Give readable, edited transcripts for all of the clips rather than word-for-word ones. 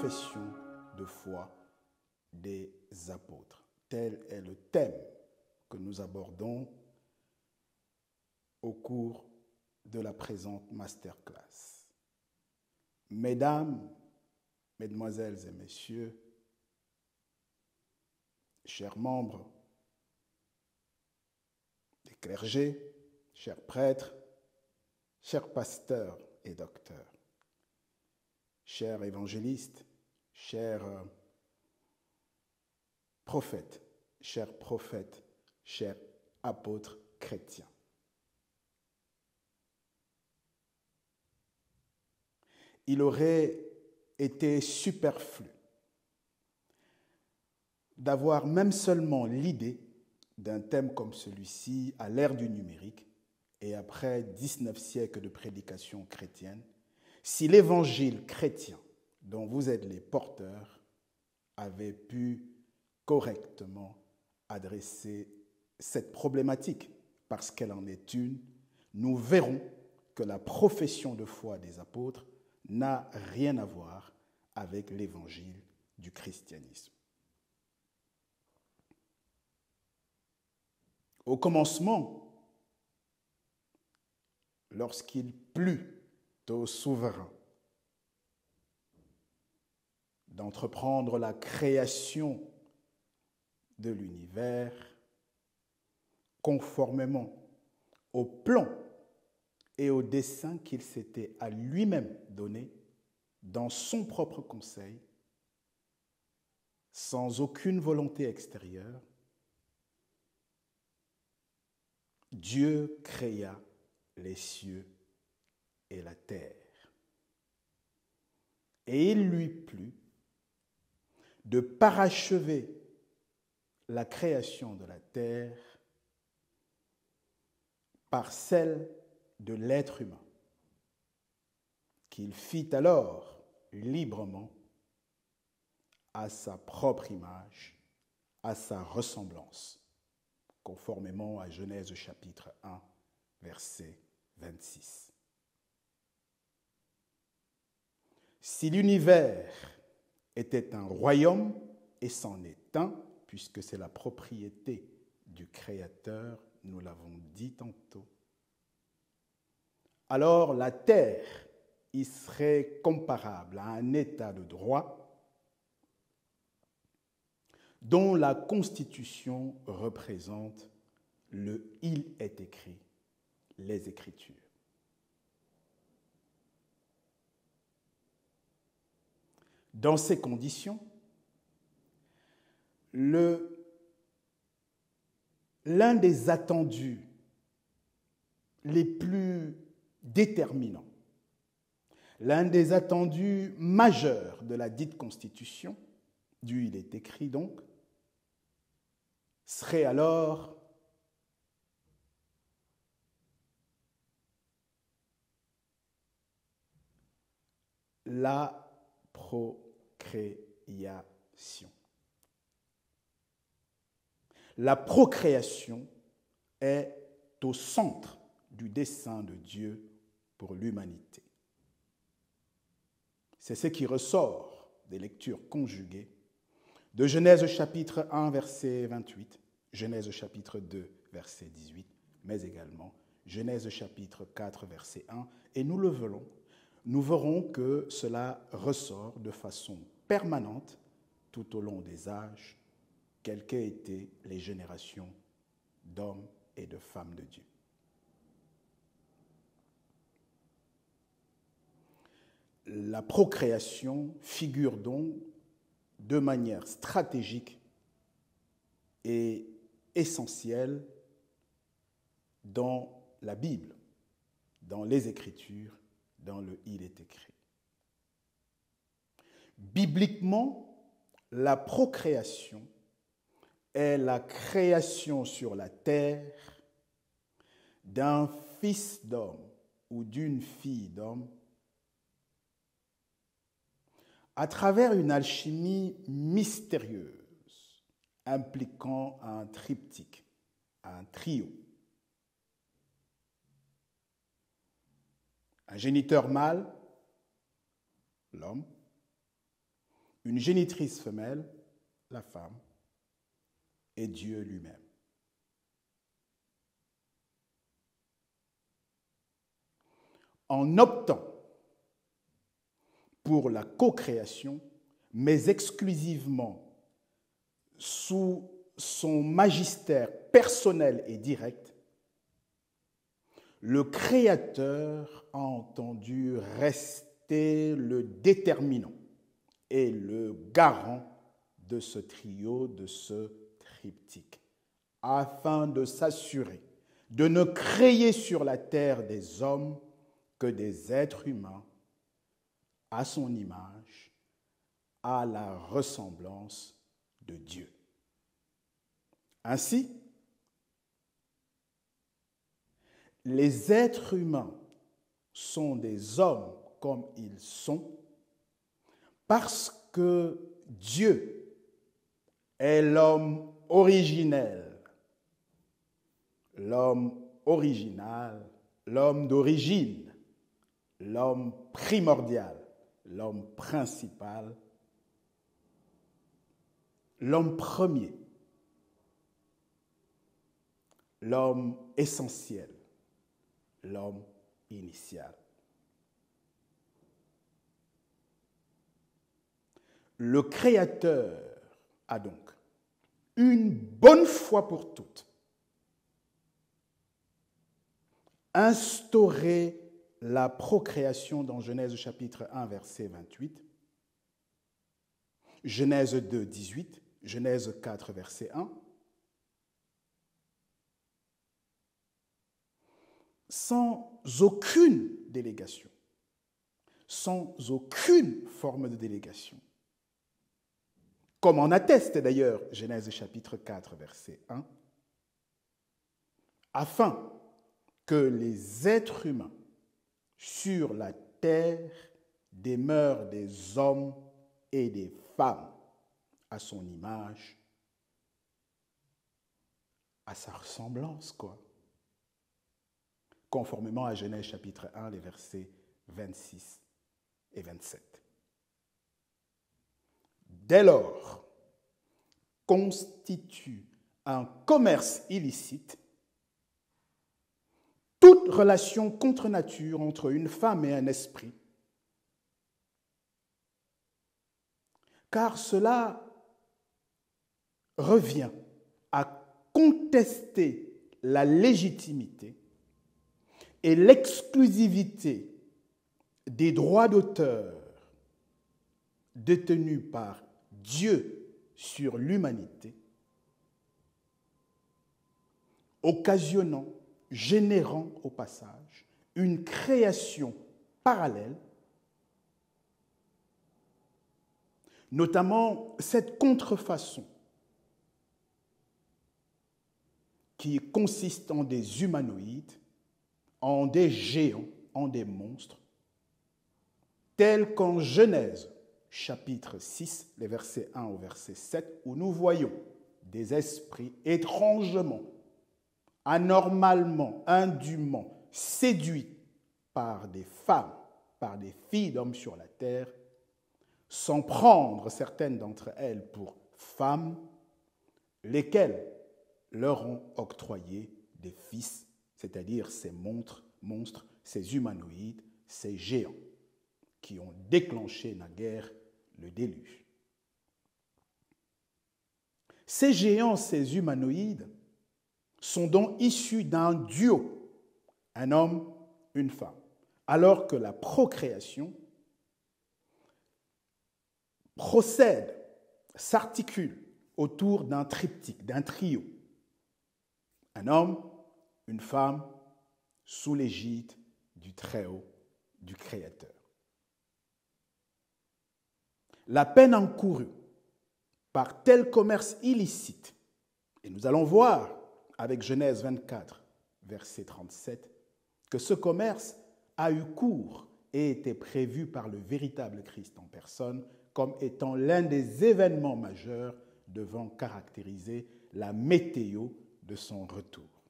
profession de foi des apôtres. Tel est le thème que nous abordons au cours de la présente masterclass. Mesdames, Mesdemoiselles et Messieurs, chers membres des clergés, chers prêtres, chers pasteurs et docteurs, chers évangélistes, chers prophètes, chers apôtres chrétiens. Il aurait été superflu d'avoir même seulement l'idée d'un thème comme celui-ci à l'ère du numérique et après 19 siècles de prédication chrétienne, si l'évangile chrétien dont vous êtes les porteurs avait pu correctement adresser cette problématique, parce qu'elle en est une, nous verrons que la profession de foi des apôtres n'a rien à voir avec l'évangile du christianisme. Au commencement, lorsqu'il plut au souverain d'entreprendre la création de l'univers conformément au plan et au dessein qu'il s'était à lui-même donné dans son propre conseil, sans aucune volonté extérieure, Dieu créa les cieux et la terre. Et il lui plut de parachever la création de la terre par celle de l'être humain, qu'il fit alors librement à sa propre image, à sa ressemblance, conformément à Genèse chapitre 1, verset 26. Si l'univers était un royaume, et c'en est un, puisque c'est la propriété du Créateur, nous l'avons dit tantôt, alors la terre y serait comparable à un état de droit dont la Constitution représente le « il est écrit », les Écritures. Dans ces conditions, l'un des attendus les plus déterminants, l'un des attendus majeurs de la dite Constitution, du « il est écrit » donc, serait alors la procréation. La procréation est au centre du dessein de Dieu pour l'humanité. C'est ce qui ressort des lectures conjuguées de Genèse chapitre 1, verset 28, Genèse chapitre 2, verset 18, mais également Genèse chapitre 4, verset 1, et nous verrons que cela ressort de façon permanente tout au long des âges, quelles qu'aient été les générations d'hommes et de femmes de Dieu. La procréation figure donc de manière stratégique et essentielle dans la Bible, dans les Écritures, dans le « il est écrit ». Bibliquement, la procréation est la création sur la terre d'un fils d'homme ou d'une fille d'homme à travers une alchimie mystérieuse impliquant un triptyque, un trio. Un géniteur mâle, l'homme, une génitrice femelle, la femme, et Dieu lui-même. En optant pour la co-création, mais exclusivement sous son magistère personnel et direct, le Créateur a entendu rester le déterminant et le garant de ce trio, de ce triptyque, afin de s'assurer de ne créer sur la terre des hommes que des êtres humains à son image, à la ressemblance de Dieu. Ainsi, les êtres humains sont des hommes comme ils sont parce que Dieu est l'homme originel, l'homme original, l'homme d'origine, l'homme primordial, l'homme principal, l'homme premier, l'homme essentiel, l'homme initial. Le Créateur a donc, une bonne fois pour toutes, instauré la procréation dans Genèse chapitre 1, verset 28, Genèse 2, 18, Genèse 4, verset 1, sans aucune délégation, sans aucune forme de délégation. Comme en atteste d'ailleurs Genèse chapitre 4, verset 1, afin que les êtres humains sur la terre demeurent des hommes et des femmes à son image, à sa ressemblance, quoi. Conformément à Genèse chapitre 1, les versets 26 et 27. Dès lors, constitue un commerce illicite toute relation contre nature entre une femme et un esprit, car cela revient à contester la légitimité et l'exclusivité des droits d'auteur détenus par Dieu sur l'humanité, occasionnant, générant au passage une création parallèle, notamment cette contrefaçon qui consiste en des humanoïdes, en des géants, en des monstres, tels qu'en Genèse chapitre 6, les versets 1 au verset 7, où nous voyons des esprits étrangement, anormalement, indûment séduits par des femmes, par des filles d'hommes sur la terre, sans prendre certaines d'entre elles pour femmes, lesquelles leur ont octroyé des fils, c'est-à-dire ces monstres, ces humanoïdes, ces géants, qui ont déclenché naguère le déluge. Ces géants, ces humanoïdes, sont donc issus d'un duo, un homme, une femme, alors que la procréation procède, s'articule autour d'un triptyque, d'un trio. Un homme, une femme, sous l'égide du Très-Haut, du Créateur. La peine encourue par tel commerce illicite, et nous allons voir avec Genèse 24, verset 37, que ce commerce a eu cours et était prévu par le véritable Christ en personne comme étant l'un des événements majeurs devant caractériser la météo de son retour.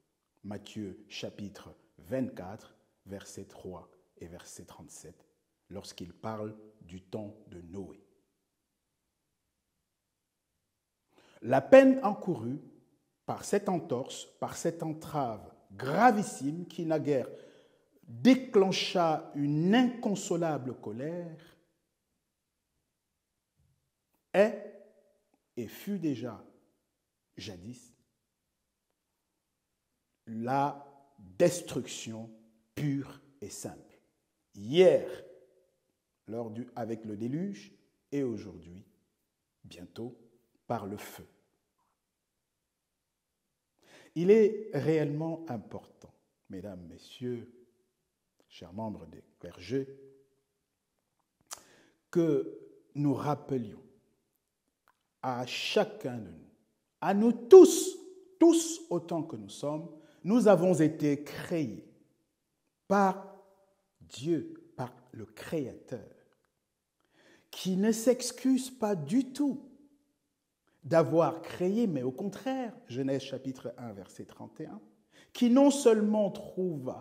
Matthieu chapitre 24, verset 3 et verset 37, lorsqu'il parle du temps de Noé. La peine encourue par cette entorse, par cette entrave gravissime qui naguère déclencha une inconsolable colère, est et fut déjà, jadis, la destruction pure et simple. Hier, avec le déluge, et aujourd'hui, bientôt, par le feu. Il est réellement important, mesdames, messieurs, chers membres des clergés, que nous rappelions à chacun de nous, à nous tous autant que nous sommes, nous avons été créés par Dieu, par le Créateur, qui ne s'excuse pas du tout d'avoir créé, mais au contraire, Genèse chapitre 1, verset 31, qui non seulement trouve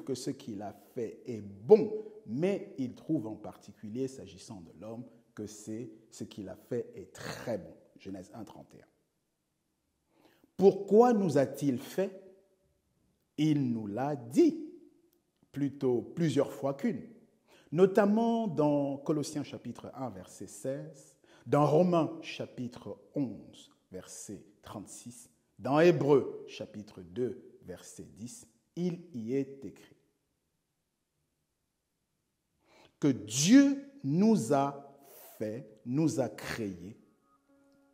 que ce qu'il a fait est bon, mais il trouve en particulier, s'agissant de l'homme, que ce qu'il a fait est très bon. Genèse 1, 31. Pourquoi nous a-t-il fait? Il nous l'a dit, plutôt plusieurs fois qu'une, notamment dans Colossiens chapitre 1, verset 16, dans Romains chapitre 11, verset 36, dans Hébreux chapitre 2, verset 10, il y est écrit que Dieu nous a fait, nous a créés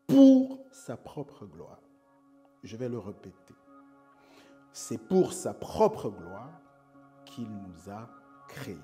pour sa propre gloire. Je vais le répéter. C'est pour sa propre gloire qu'il nous a créés.